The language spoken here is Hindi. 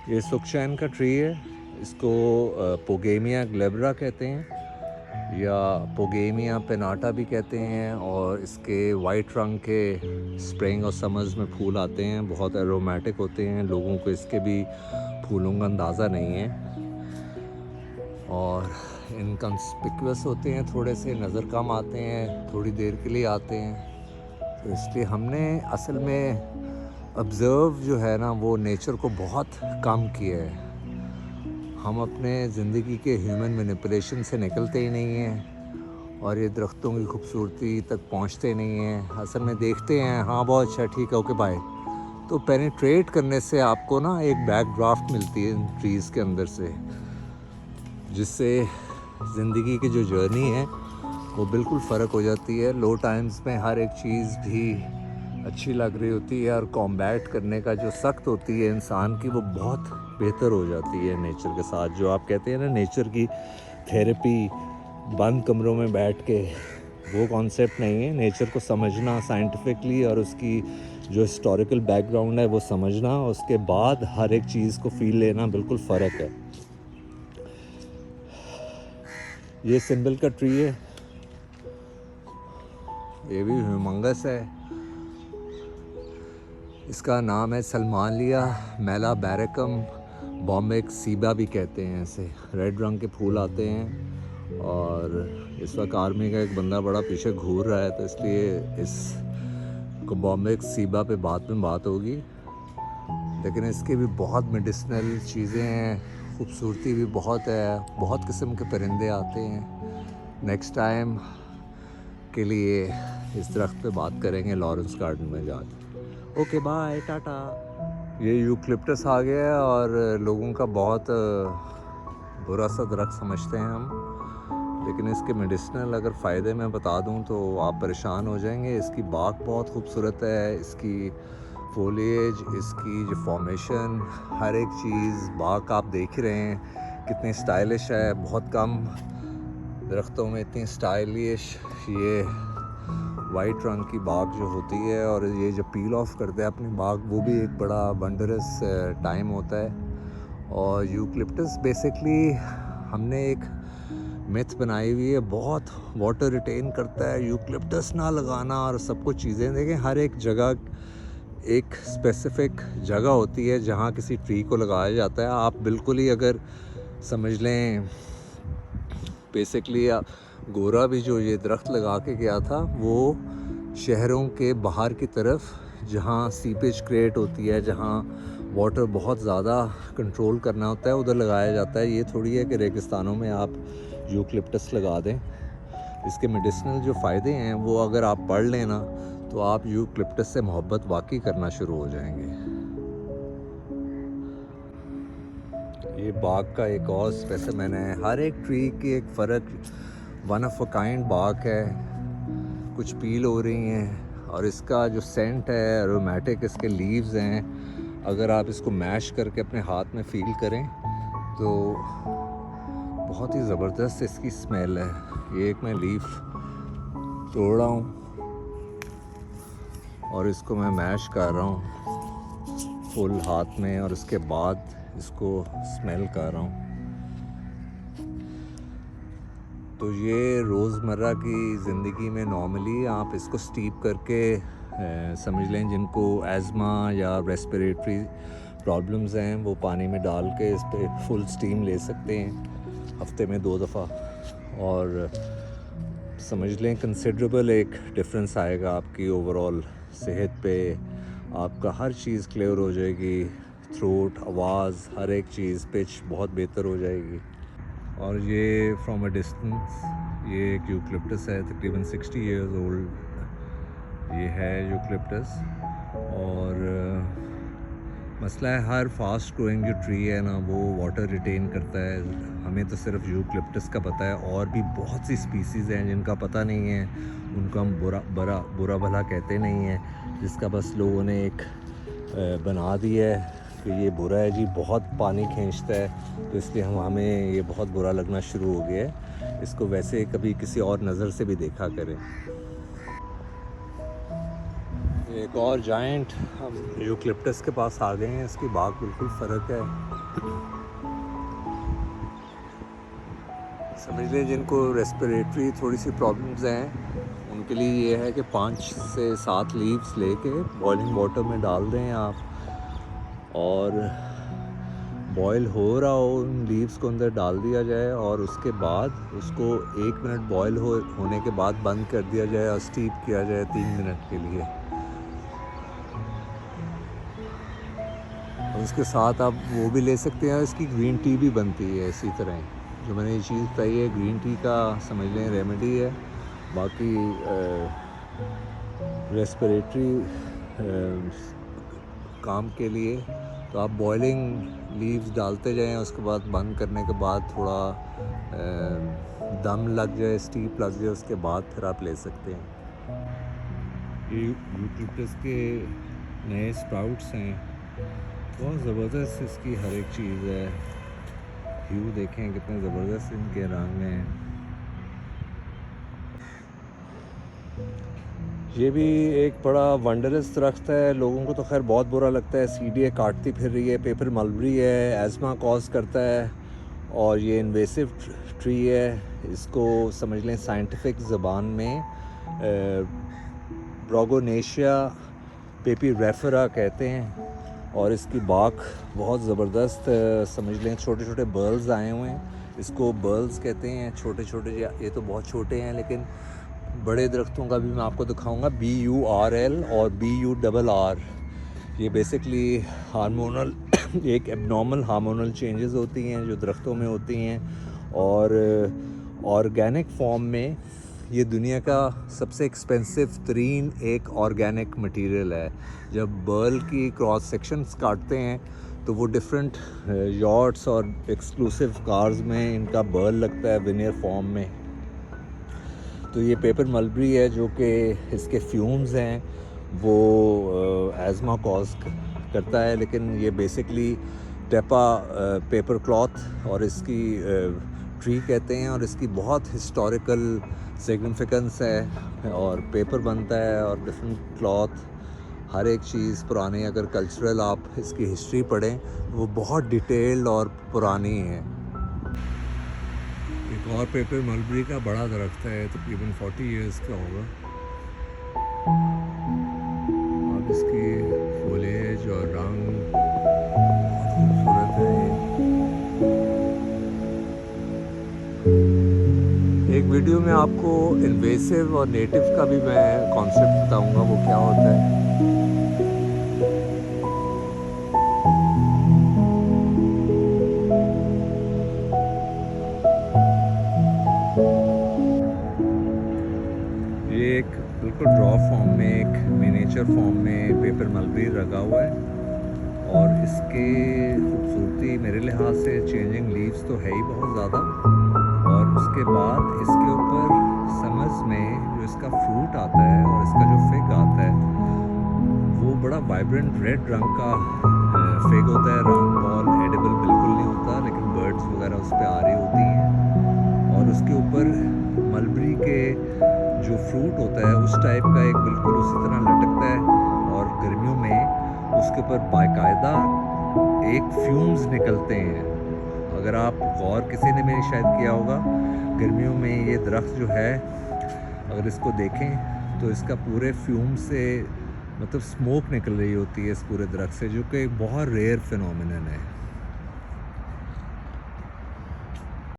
ये सुखचैन का ट्री है। इसको पोगेमिया ग्लेब्रा कहते हैं या पोगेमिया पेनाटा भी कहते हैं। और इसके वाइट रंग के स्प्रिंग और समर्स में फूल आते हैं, बहुत एरोमेटिक होते हैं। लोगों को इसके भी फूलों का अंदाज़ा नहीं है और इनकंस्पिक्यूअस होते हैं, थोड़े से नज़र कम आते हैं, थोड़ी देर के लिए आते हैं। तो इसलिए हमने असल में ऑब्ज़र्व जो है ना वो नेचर को बहुत कम किया है। हम अपने ज़िंदगी के ह्यूमन मैनिपुलेशन से निकलते ही नहीं हैं और ये दरख्तों की खूबसूरती तक पहुंचते नहीं हैं। असल में देखते हैं, हाँ बहुत अच्छा, ठीक है, ओके बाय। तो पेनिट्रेट करने से आपको ना एक बैक ड्राफ्ट मिलती है इन ट्रीज़ के अंदर से, जिससे ज़िंदगी की जो जर्नी है वो बिल्कुल फ़र्क हो जाती है। लो टाइम्स में हर एक चीज़ भी अच्छी लग रही होती है और कॉम्बैट करने का जो सख्त होती है इंसान की, वो बहुत बेहतर हो जाती है नेचर के साथ। जो आप कहते हैं ना नेचर की थेरेपी, बंद कमरों में बैठ के, वो कॉन्सेप्ट नहीं है। नेचर को समझना साइंटिफिकली और उसकी जो हिस्टोरिकल बैकग्राउंड है वो समझना, उसके बाद हर एक चीज़ को फील लेना, बिल्कुल फ़र्क है। ये सिंबल का ट्री है, ये भी ह्यूमंगस है। इसका नाम है सलमानिया मेलाबैरिकम बॉम्बेक सीबा भी कहते हैं इसे। रेड रंग के फूल आते हैं और इस वक्त आर्मी का एक बंदा बड़ा पीछे घूर रहा है, तो इसलिए इस को बॉम्बेक सीबा पे बाद में बात होगी। लेकिन इसके भी बहुत मेडिसिनल चीज़ें हैं, खूबसूरती भी बहुत है, बहुत किस्म के परिंदे आते हैं। नेक्स्ट टाइम के लिए इस दरख्त पे बात करेंगे लॉरेंस गार्डन में जाके। Okay bye, tata. ये यूकलिप्टस आ गया है और लोगों का बहुत बुरा सा दरख्त समझते हैं हम, लेकिन इसके मेडिसिनल अगर फ़ायदे मैं बता दूं तो आप परेशान हो जाएंगे। इसकी बाग बहुत खूबसूरत है, इसकी फोलिएज, इसकी जो फॉर्मेशन, हर एक चीज़, बाग आप देख ही रहे हैं कितनी स्टाइलिश है। बहुत कम दरख्तों में इतनी स्टाइलिश ये वाइट रंग की बाग जो होती है, और ये जब पील ऑफ करते हैं अपनी बाग, वो भी एक बड़ा वंडरस टाइम होता है। और यूकलिप्टस बेसिकली हमने एक मिथ बनाई हुई है, बहुत वाटर रिटेन करता है यूकलिप्टस ना लगाना और सब कुछ चीज़ें। देखें, हर एक जगह एक स्पेसिफिक जगह होती है जहाँ किसी ट्री को लगाया जाता है। आप बिल्कुल ही अगर समझ लें, बेसिकली गोरा भी जो ये दरख्त लगा के गया था, वो शहरों के बाहर की तरफ जहाँ सीपेज क्रिएट होती है, जहाँ वाटर बहुत ज़्यादा कंट्रोल करना होता है, उधर लगाया जाता है। ये थोड़ी है कि रेगिस्तानों में आप यूकलिप्टस लगा दें। इसके मेडिसिनल जो फ़ायदे हैं वो अगर आप पढ़ लेना तो आप यूकलिप्टस से मोहब्बत वाकई करना शुरू हो जाएंगे। ये बाग का एक और स्पेसिमेन है। हर एक ट्री की एक फ़र्क, वन ऑफ अ काइंड बाग है। कुछ पील हो रही हैं और इसका जो सेंट है, अरोमेटिक इसके लीव्स हैं, अगर आप इसको मैश करके अपने हाथ में फील करें तो बहुत ही ज़बरदस्त इसकी स्मेल है। ये एक मैं लीफ तोड़ रहा हूँ और इसको मैं मैश कर रहा हूँ फुल हाथ में, और उसके बाद इसको स्मेल कर रहा हूँ। तो ये रोज़मर्रा की ज़िंदगी में नॉर्मली आप इसको स्टीप करके समझ लें, जिनको एज़मा या रेस्पिरेटरी प्रॉब्लम्स हैं, वो पानी में डाल के इस पर फुल स्टीम ले सकते हैं हफ्ते में 2 दफ़ा, और समझ लें कंसिडरेबल एक डिफरेंस आएगा आपकी ओवरऑल सेहत पे। आपका हर चीज़ क्लियर हो जाएगी, थ्रोट, आवाज़, हर एक चीज़, पिच बहुत बेहतर हो जाएगी। और ये फ्रॉम अ डिस्टेंस ये एक यूकलिप्टस है, तकरीबन 60 इयर्स ओल्ड ये है यूकलिप्टस। और मसला है, हर फास्ट ग्रोइंग जो ट्री है ना वो वाटर रिटेन करता है। हमें तो सिर्फ यूकलिप्टस का पता है, और भी बहुत सी स्पीसीज़ हैं जिनका पता नहीं है, उनको हम बुरा भला कहते नहीं हैं, जिसका बस लोगों ने एक बना दिया है कि ये बुरा है जी, बहुत पानी खींचता है, तो इसलिए हमें ये बहुत बुरा लगना शुरू हो गया है। इसको वैसे कभी किसी और नज़र से भी देखा करें। एक और जाइंट हम यूकलिप्टस के पास आ गए हैं। इसकी बाग बिल्कुल फ़र्क है। समझ लें जिनको रेस्पिरेटरी थोड़ी सी प्रॉब्लम्स हैं उनके लिए ये है कि 5 से 7 लीव्स लेके बॉइलिंग वाटर में डाल दें आप, और बॉयल हो रहा हो उन लीव्स को अंदर डाल दिया जाए, और उसके बाद उसको 1 मिनट बॉयल होने के बाद बंद कर दिया जाए और स्टीप किया जाए 3 मिनट के लिए। और उसके साथ आप वो भी ले सकते हैं, इसकी ग्रीन टी भी बनती है इसी तरह। जो मैंने ये चीज़ बताई है ग्रीन टी का समझ लें रेमेडी है। बाकी रेस्पिरेटरी काम के लिए तो आप बॉइलिंग लीव्स डालते जाएं, उसके बाद बंद करने के बाद थोड़ा दम लग जाए, स्टीप लग जाए, उसके बाद फिर आप ले सकते हैं। ये यूकलिप्टस के नए स्प्राउट्स हैं, बहुत ज़बरदस्त इसकी हर एक चीज़ है। व्यू देखें कितने ज़बरदस्त इनके रंग हैं। ये भी एक बड़ा वंडरस दरख्त है। लोगों को तो खैर बहुत बुरा लगता है, सीढ़ियाँ काटती फिर रही है, पेपर मलबरी है, एज़मा कॉज करता है, और ये इन्वेसिव ट्री है। इसको समझ लें साइंटिफिक ज़बान में ब्रोगोनेशिया पेपीरेफरा कहते हैं। और इसकी बाक बहुत ज़बरदस्त समझ लें, छोटे छोटे बर्ल्स आए हुए हैं, इसको बर्ल्स कहते हैं। छोटे छोटे, ये तो बहुत छोटे हैं, लेकिन बड़े दरख्तों का भी मैं आपको दिखाऊंगा। BURL और BURR, ये बेसिकली हार्मोनल एक एबनॉर्मल हार्मोनल चेंजेस होती हैं जो दरख्तों में होती हैं, और ऑर्गेनिक फॉर्म में ये दुनिया का सबसे एक्सपेंसिव तरीन एक ऑर्गेनिक मटेरियल है। जब बर्ल की क्रॉस सेक्शंस काटते हैं तो वो डिफरेंट यॉट्स और एक्सक्लूसिव कार्स में इनका बर्ल लगता है विनियर फॉर्म में। तो ये पेपर मलबरी है जो कि इसके फ्यूम्स हैं वो एज़मा कॉज करता है, लेकिन ये बेसिकली टेपा पेपर क्लॉथ और इसकी ट्री कहते हैं, और इसकी बहुत हिस्टोरिकल सिग्निफिकेंस है। और पेपर बनता है और डिफरेंट क्लॉथ, हर एक चीज़ पुरानी। अगर कल्चरल आप इसकी हिस्ट्री पढ़ें वो बहुत डिटेल्ड और पुरानी है। एक और पेपर मलबरी का बड़ा दरख्त है, तकरीबन 40 इयर्स का होगा। अब इसकी फॉलेज और रंग बहुत खूबसूरत है। एक वीडियो में आपको इन्वेसिव और नेटिव का भी मैं कॉन्सेप्ट बताऊंगा वो क्या होता है। ये एक बिल्कुल ड्रॉ फॉर्म में, एक मिनिएचर फॉर्म में पेपर मलबरी लगा हुआ है, और इसके खूबसूरती मेरे लिहाज से चेंजिंग लीव्स तो है ही बहुत ज़्यादा, और उसके बाद इसके ऊपर समर्स में जो इसका फ्रूट आता है और इसका जो फिग आता है वो बड़ा वाइब्रेंट रेड रंग का फिग होता है। राउंड बॉल, एडिबल बिल्कुल नहीं होता, लेकिन बर्ड्स वगैरह उस पर आ रही होती हैं, और उसके ऊपर मलबरी के जो फ्रूट होता है उस टाइप का एक बिल्कुल उसी तरह लटकता है। और गर्मियों में उसके ऊपर बाकायदा एक फ्यूम्स निकलते हैं। अगर आप गौर किसी ने भी शायद किया होगा, गर्मियों में ये दरख्त जो है अगर इसको देखें तो इसका पूरे फ्यूम से मतलब स्मोक निकल रही होती है इस पूरे दरख्त से, जो कि एक बहुत रेयर फिनोमिनन है।